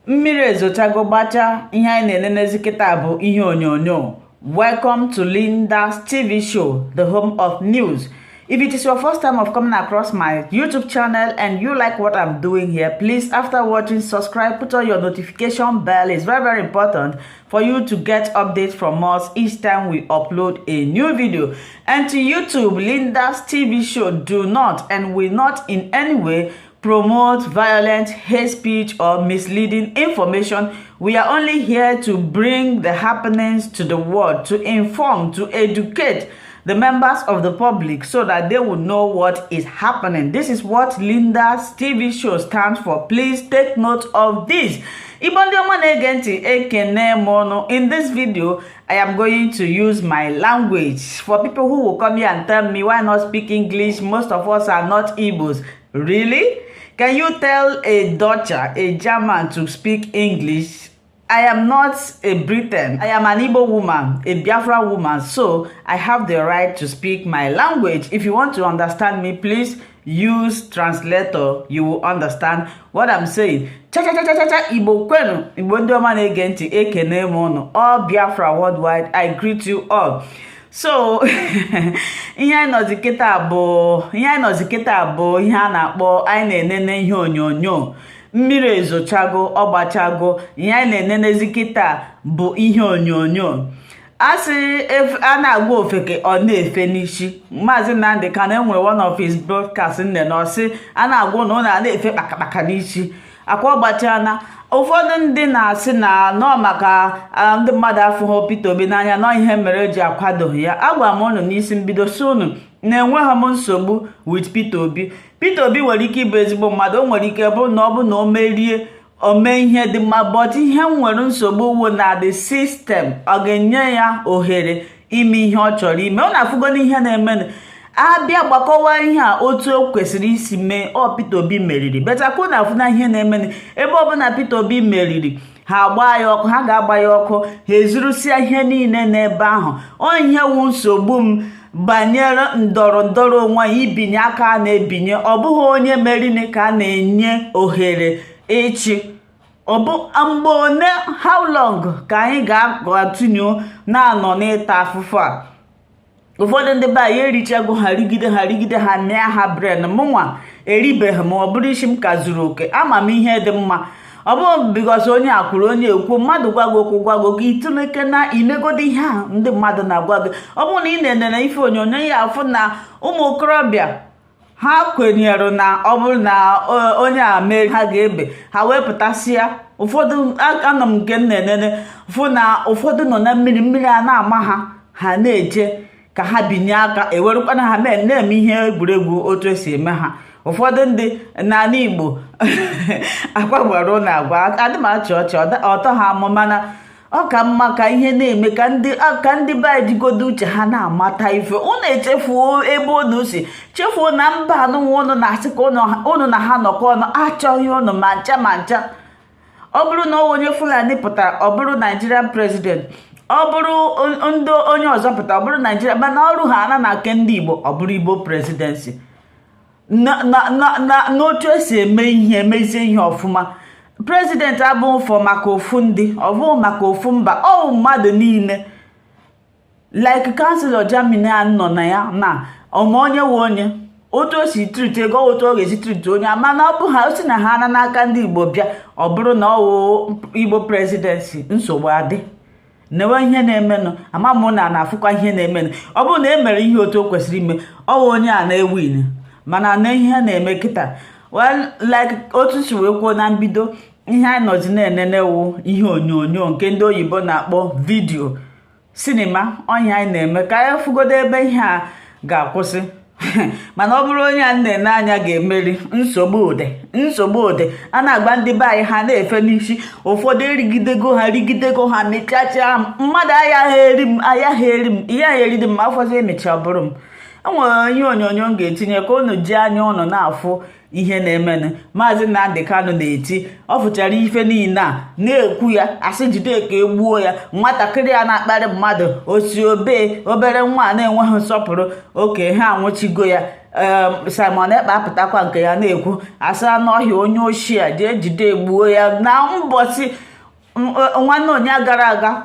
Mmiri ezochago gbacha ihe anyị na-enenezi kịta bụ ihe onyonyo. Welcome to Linda's TV show, the home of news. If it is your first time of coming across my YouTube channel and you like what I'm doing here, please, after watching, subscribe, put on your notification bell. It's very, very important for you to get updates from us each time we upload a new video. And to YouTube, Linda's TV show do not and will not in any way promote violent, hate speech, or misleading information. We are only here to bring the happenings to the world, to inform, to educate the members of the public so that they will know what is happening. This is what Linda's TV show stands for. Please take note of this. In this video, I am going to use my language. For people who will come here and tell me why not speak English, most of us are not Igbos. Really? Can you tell a Dutcher, a German to speak English? I am not a Briton. I am an Igbo woman, a Biafra woman, so I have the right to speak my language. If you want to understand me, please use translator. You will understand what I'm saying. Igbo kwenu, Igbo ndị ọma na-ege ntị, ekene m unu. All Biafra worldwide, I greet you all. So, ihe anyị nọzi kịta bụ ihe a na-akpọ anyị na-enene ihe onyonyo. Mmiri ezochago, ọgbachago, ihe anyị na-enenezi kịta bụ ihe onyonyo. Asị a na-agwa ofeke ọ na-efe n'isi. Maazị Nnamdi Kanu enwere one of his broadcasts nne na ọsị a na-agwa na ọ na-efe kpakakpaka n'isi. Akwa ọgbachana. Ụfọdụ ndị na-asị na nọ maka ndị mmadụ afụghị Peter Obi n'anya nọ ihe mere eji akwado ya. Agwa m unu n'isi mbido si unu na-enweghị m nsogbu with Peter Obi. Peter Obi nwere ike ịbụ ezigbo mmadụ, o nwere ike bụ na ọ bụ na o merie ome ihe dị mma, but ihe nwere nsogbu wo na the system ọ ga-enye ya ohere ime ihe ọ chọrọ ime. Ọ na-afụgo n'ihe na-eme abịa gbakọwa ihe a otu o kwesịrị isi mee. Ọ Peter Obi meriri betakwa na afụ na ihe na-eme ebe ọ bụ na Peter Obi meriri ha agba ya ọkụ, ha ga-agba ya ọkụ, ha ezurusịa ihe niile n'ebe ahụ. Ọ ihe wu nsogbu m banyere ndọrọ onwe ibinye aka na-ebinye. Ọ bụghị onye meriri ka a na-enye ohere ịchị. Ọ bụ mgbe one how long ka anyị ga-atụnye na-anọ n'ịta afụfụ a. Ụfọdụ ndị be anyị erichago ha rigide ha mịa ha bren. Mụnwa eribeghị m, ọ bụrụ isi m ka zuru oke. Ama m ihe dị mma. Ọ bụ bikos onye akwụrụ onye ekwu, mmadụ gwago gị ituleke na imegodi ihe a ndị mmadụ na-agwa gị. Ọ bụrụ na ị na-enene ife onyonyo ya afụ na ụmụ okorobịa ha kwenyere na ọ bụrụ na onye a mee ha ga-ebe ha wepụtasịa. Ụfọdụ anọ m nke na-enene fụ na ụfọdụ nọ na mmiri a na-ama ha na-eje ka ha binye aka ewerukwana ha na-eme ihe egwuregwu otu esi eme ha. Ụfọdụ ndị n'ala Igbo akwa gwara ụlọ agwa adị m achị ọchị ọtọ ha amụ, mana ọ ka mma ka ihe na-eme ka ndị be anyị jigodo uche ha na-amata ife. Unu echefuo ebe unu si, chefuo na mba anụnwa unu na-asị ka unu na ha nọkọ ọnụ achọghị unu ma ncha. Ọ bụrụ na onye Fulani pụtara ọ bụrụ Nigerian president, ọ bụrụ ndị onye ọzọ pụtara ọ bụrụ Nigeria, mana ọrụ ha na nke ndị Igbo ọ bụrụ Igbo presidency. N'otu esi eme ihe emezie ihe ọfụma. President abụghị fọ maka ofu ndị, ọ bụghị maka ofu mba, ọ mmadụ niile. Like Chancellor Germany a nọ na ya na onye we onye otu o si treat ego otu ọ ga-esi treat onye, mana ọ bụ ha si na ha na n'aka ndị Igbo bịa ọ bụrụ na ọ Igbo presidency nsogbu adị. Newe ihe na-emenụ ama m na-afụkwa ihe na-emenụ. Ọ bụrụ na e mere ihe otu o kwesịrị ime ọ onye a na-ewin, mana na ihe na-eme kịta like otu si wee kwuo na mbido, ihe anyị nọzi na-enenewu ihe onyonyo nke ndị oyibo na-akpọ vidio sinima. Onye anyị na-eme ka anyị fụgodo ebe ihe a ga-akwụsị. Mana ọ bụrụ onye a na-ene anya ga-emeri, nsogbu ụdị a na-agba ndị be anyị ha na-efe n'isi. Ụfọdụ rigidego ha mechacha mmadụ ayaghị eri m ihe eri dị m afọzi emecha bụrụ m. enwere ihe onyonyo m ga-etinye ka unu ji anya ụnụ na-afụ ihe na-emenụ. Maazị Nnamdi Kanu na-eti ọ fụchara ife niile a na-ekwu ya asị jide ka egbuo ya, nwatakịrị ya na-akparị mmadụ osi obere nwa na-enweghị nsọpụrụ oke ha anwụchigo ya. Simon Ekpa apụtakwa nke ya na-ekwu asị anụ ọhịa onye ochie a jee jide egbuo ya. Na mbọsị nwanne onye gara aga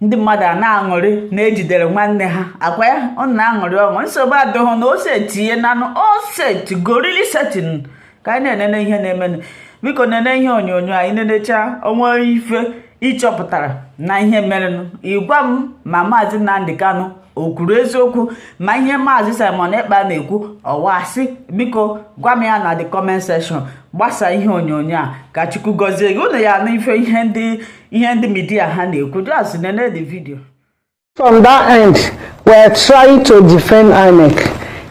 ndị mmadụ a na-aṅụrị na-ejidere nwanne ha akwa ya ọ na-aṅụrị ọṅụ. Nsogbu adịghị na ose tinye nanụ oset gorili setin ka anyị na-enene ihe na-emenụ. Biko nene ihe onyonyo anyị nenecha onwe ife ịchọpụtara na ihe merenụ ịgwa m ma Maazị Nnamdi Kanu o kwuru eziokwu ma ihe Maazị Simon Ekpa na-ekwu ọwasị. Biko gwa m ya na the comment section. Gbasa ihe onyonyo a ka Chukwu gọzie gị. Unu ya na ife ihe ndị media ha na-ekwu. Just nene the video. From that end, we're trying to defend INEC.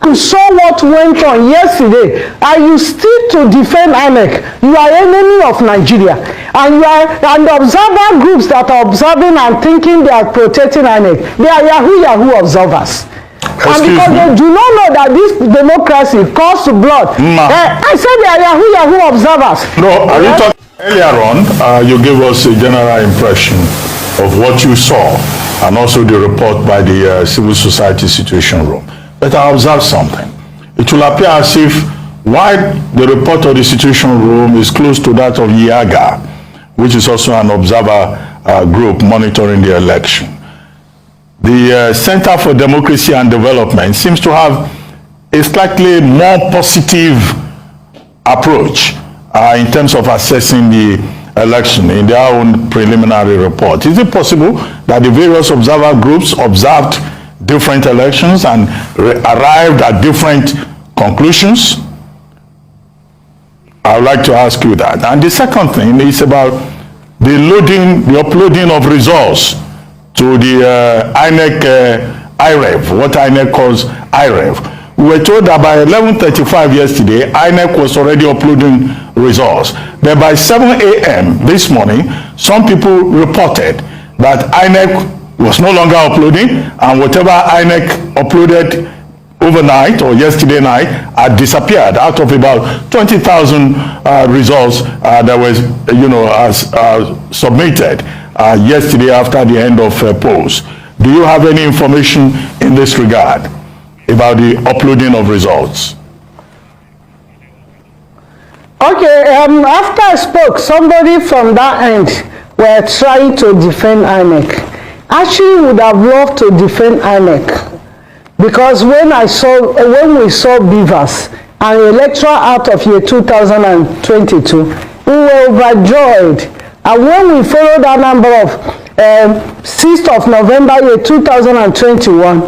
You saw what went on yesterday, and you still to defend INEC. You are enemy of Nigeria, and the observer groups that are observing and thinking they are protecting INEC, they are Yahoo observers. And because they do not know that this democracy costs blood, I said they are Yahoo observers. No, are you talking earlier on? You gave us a general impression of what you saw, and also the report by the Civil Society Situation Room. But I observed something. It will appear as if while the report of the Situation Room is close to that of YAGA, which is also an observer group monitoring the election, the Center for Democracy and Development seems to have a slightly more positive approach in terms of assessing the election in their own preliminary report. Is it possible that the various observer groups observed different elections and arrived at different conclusions? I would like to ask you that. And the second thing is about the uploading of results to the INEC IREV, what INEC calls IREV. We were told that by 11:35 yesterday, INEC was already uploading results. But by 7 a.m. this morning, some people reported that INEC was no longer uploading, and whatever INEC uploaded overnight or yesterday night had disappeared out of about 20,000 results that was, submitted yesterday after the end of polls. Do you have any information in this regard about the uploading of results? Okay, after I spoke, somebody from that end were trying to defend INEC. Actually would have loved to defend INEC, because when we saw Beavers and Electoral Act of year 2022, we were overjoyed. And when we followed that number of 6th of November year 2021,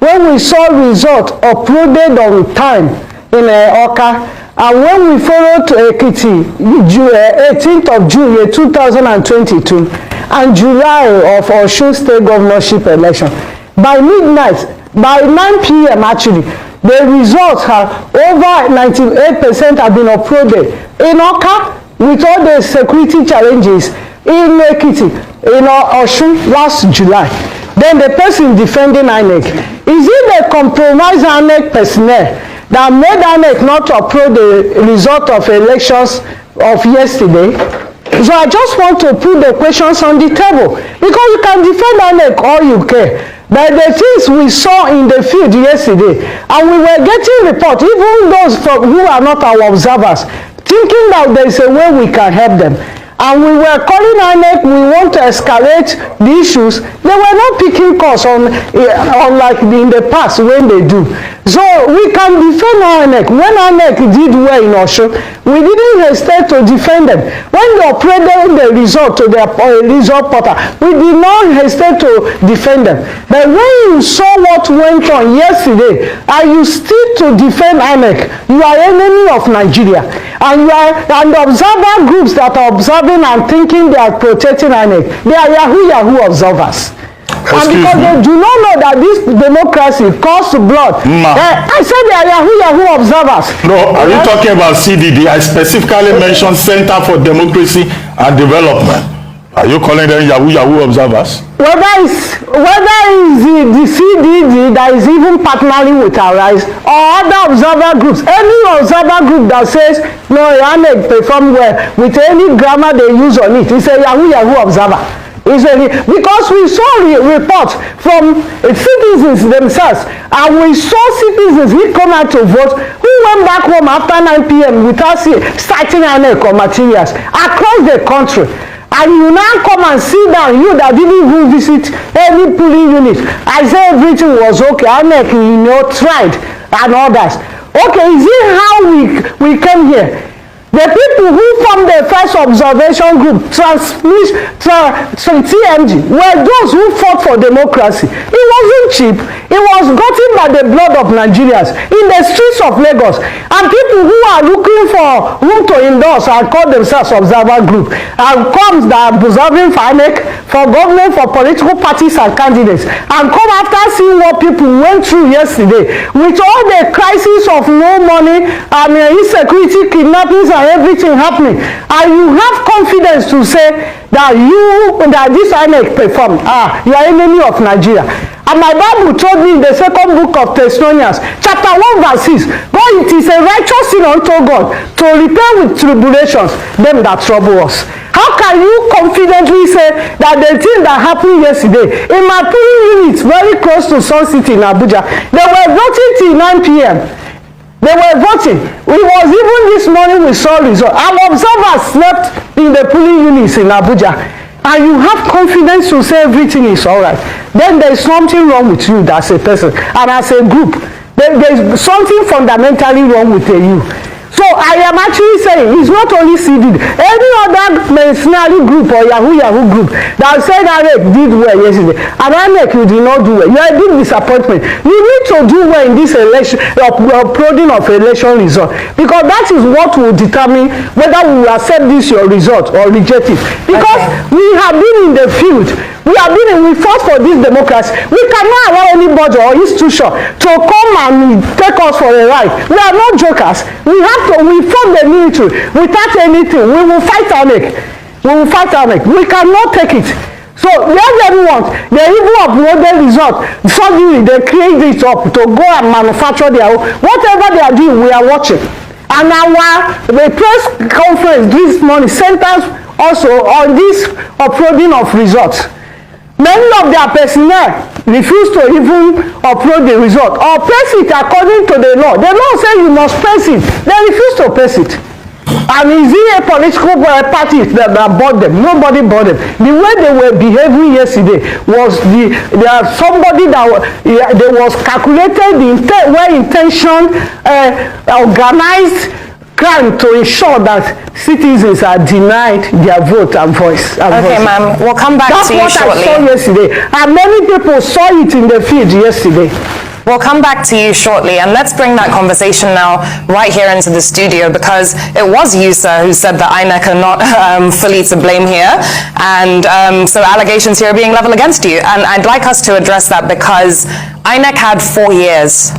when we saw results uploaded on time in Oka, and when we followed to Ekiti, 18th of June year 2022, and July of Osun State governorship election, by midnight, by 9 p.m. actually, the results have over 98% have been uploaded in Oka with all the security challenges, in Ekiti, in Osun last July. Then the person defending INEC, is it the compromised INEC personnel that made INEC not to upload the result of elections of yesterday? So I just want to put the questions on the table, because you can defend INEC all you care, but the things we saw in the field yesterday, and we were getting reports, even those who are not our observers, thinking that there is a way we can help them. And we were calling INEC, we want to escalate the issues. They were not picking calls on like in the past when they do. So we can defend INEC. When INEC did well in Osun, we didn't hesitate to defend them. When they uploaded the result to their result portal, we did not hesitate to defend them. But when you saw what went on yesterday, and you still to defend INEC, you are enemy of Nigeria. And the observer groups that are observing and thinking they are protecting INEC, they are Yahoo observers. And because they do not know that this democracy costs blood, I said they are Yahoo observers. No, are you talking about CDD? I specifically mentioned Center for Democracy and Development. Are you calling them Yahoo observers? Whether it's the CDD that is even partnering with Arise or other observer groups, any observer group that says no, INEC perform well with any grammar they use on it, it's a Yahoo observer. Because we saw reports from citizens themselves, and we saw citizens who come out to vote who went back home after 9 p.m. without citing INEC or materials across the country. And you now come and sit down, you that didn't even visit any polling unit. I say everything was okay, INEC, tried and others. Okay, is it how we came here? The people who formed the first observation group, TMG, were those who fought for democracy. It wasn't cheap. It was gotten by the blood of Nigerians in the streets of Lagos. And people who are looking for whom to endorse and call themselves observer group, and comes that are observing for INEC, for government, for political parties and candidates, and come after seeing what people went through yesterday, with all the crisis of no money and insecurity, kidnappings, and everything happening, and you have confidence to say that this INEC performed, you are enemy of Nigeria. And my Bible told me in the second book of Thessalonians, chapter 1 verse 6, God, it is a righteous sin unto God to repair with tribulations them that trouble us. How can you confidently say that the thing that happened yesterday in my polling unit very close to Sun City in Abuja, they were voting till 9 p.m. They were voting. It was even this morning we saw results. Our observers slept in the polling units in Abuja. And you have confidence to say everything is all right. Then there is something wrong with you as a person. And as a group, there is something fundamentally wrong with you. So I am actually saying it's not only CDD. Any other mercenary group or Yahoo group that said INEC did well yesterday, and INEC you did not do well, you are a big disappointment. You need to do well in this election, uploading of election result, because that is what will determine whether we will accept this your result or reject it. Because we have been in the field. We fought for this democracy. We cannot allow anybody or institution to come and take us for a ride. We are not jokers. We fought the military without anything. We will fight INEC. We cannot take it. So let them want. They even uploaded result. Suddenly they create it up to go and manufacture their own. Whatever they are doing, we are watching. And the press conference this morning centers also on this uploading of results. Many of their personnel refuse to even upload the result or press it according to the law. The law says you must press it. They refuse to press it. And is it a political party that bought them? Nobody bought them. The way they were behaving yesterday was somebody that was calculated, well-intentioned, organized crime to ensure that citizens are denied their vote and voice. Okay, ma'am, we'll come back to you shortly. That's what I saw yesterday, and many people saw it in the field yesterday. We'll come back to you shortly, and let's bring that conversation now right here into the studio, because it was you, sir, who said that INEC are not fully to blame here, and so allegations here are being leveled against you. And I'd like us to address that, because INEC had 4 years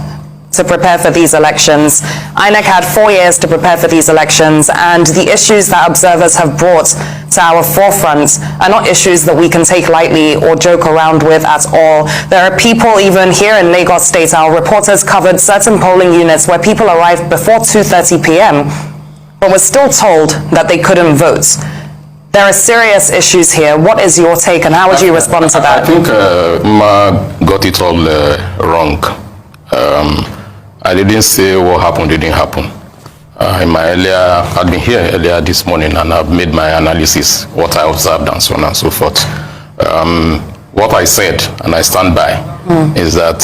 to prepare for these elections. INEC had 4 years to prepare for these elections, and the issues that observers have brought to our forefront are not issues that we can take lightly or joke around with at all. There are people even here in Lagos State, our reporters covered certain polling units where people arrived before 2:30 p.m. but were still told that they couldn't vote. There are serious issues here. What is your take, and how would you respond to that? I think Ma got it all wrong. I didn't say what happened didn't happen. I'd been here earlier this morning, and I've made my analysis, what I observed and so on and so forth. What I said, and I stand by, is that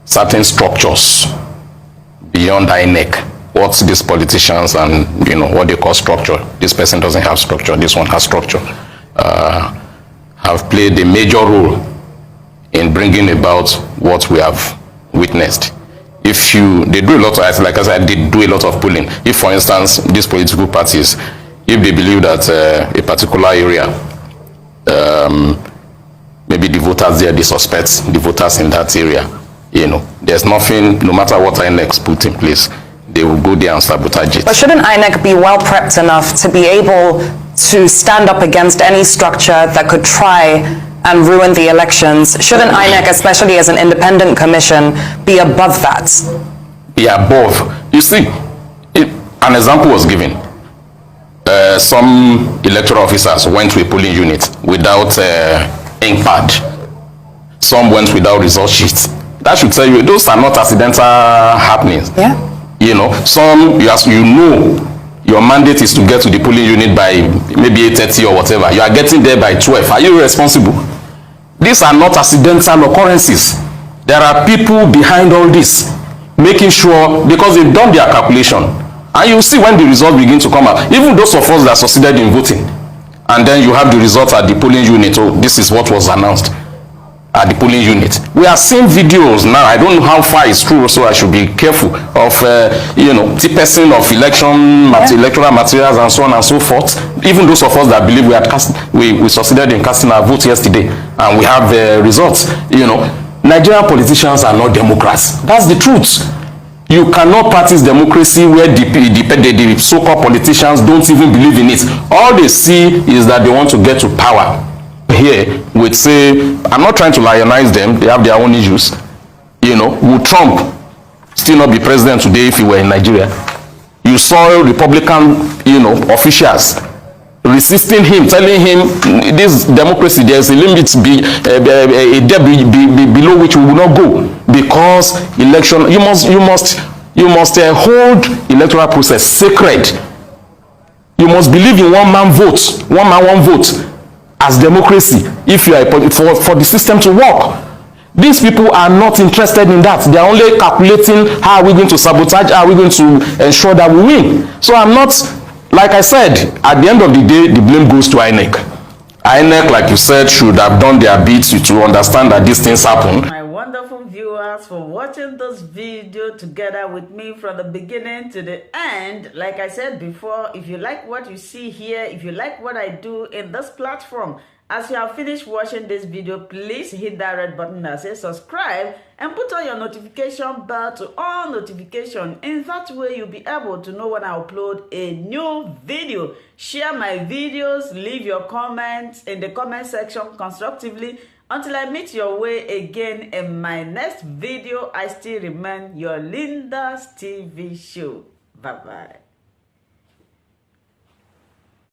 certain structures beyond INEC, what these politicians and what they call structure, this person doesn't have structure, this one has structure, have played a major role in bringing about what we have witnessed. They do a lot of, like I said, they do a lot of polling. If, for instance, these political parties, if they believe that a particular area, maybe the voters there, they suspect the voters in that area, there's nothing, no matter what INEC put in place, they will go there and sabotage it. But shouldn't INEC be well prepped enough to be able to stand up against any structure that could try and ruin the elections? Shouldn't INEC, especially as an independent commission, be above that? Be above. You see, an example was given. Some electoral officers went to a polling unit without ink pad. Some went without result sheets. That should tell you those are not accidental happenings. Yeah. You know, some, you know, your mandate is to get to the polling unit by maybe 8:30 or whatever. You are getting there by 12. Are you responsible? These are not accidental occurrences. There are people behind all this, making sure, because they've done their calculation. And you see when the results begin to come out, even those of us that succeeded in voting, and then you have the results at the polling unit. Oh, this is what was announced at the polling unit. We are seeing videos now. I don't know how far it's true, so I should be careful of, you know, tipsing of electoral materials and so on and so forth. Even those of us that believe we succeeded in casting our vote yesterday, and we have results. You know, Nigerian politicians are not Democrats. That's the truth. You cannot practice democracy where the so-called politicians don't even believe in it. All they see is that they want to get to power. Here would say, I'm not trying to lionize them, they have their own issues. You know, would Trump still not be president today if he were in Nigeria? You saw Republican, you know, officials resisting him, telling him this democracy, there's a limit below which we will not go, because election, you must hold electoral process sacred. You must believe in one man vote, one man one vote as democracy, if you are for the system to work. These people are not interested in that. They are only calculating how are we going to sabotage, how are we going to ensure that we win. So I'm not, like I said, at the end of the day, the blame goes to INEC. INEC, like you said, should have done their bit to understand that these things happen. My wonderful viewers, for watching this video together with me from the beginning to the end. Like I said before, if you like what you see here, if you like what I do in this platform, as you have finished watching this video, please hit that red button that says subscribe and put on your notification bell to all notification. In that way, you'll be able to know when I upload a new video. Share my videos, leave your comments in the comment section constructively. Until I meet your way again in my next video, I still remain your Linda's TV show. Bye-bye.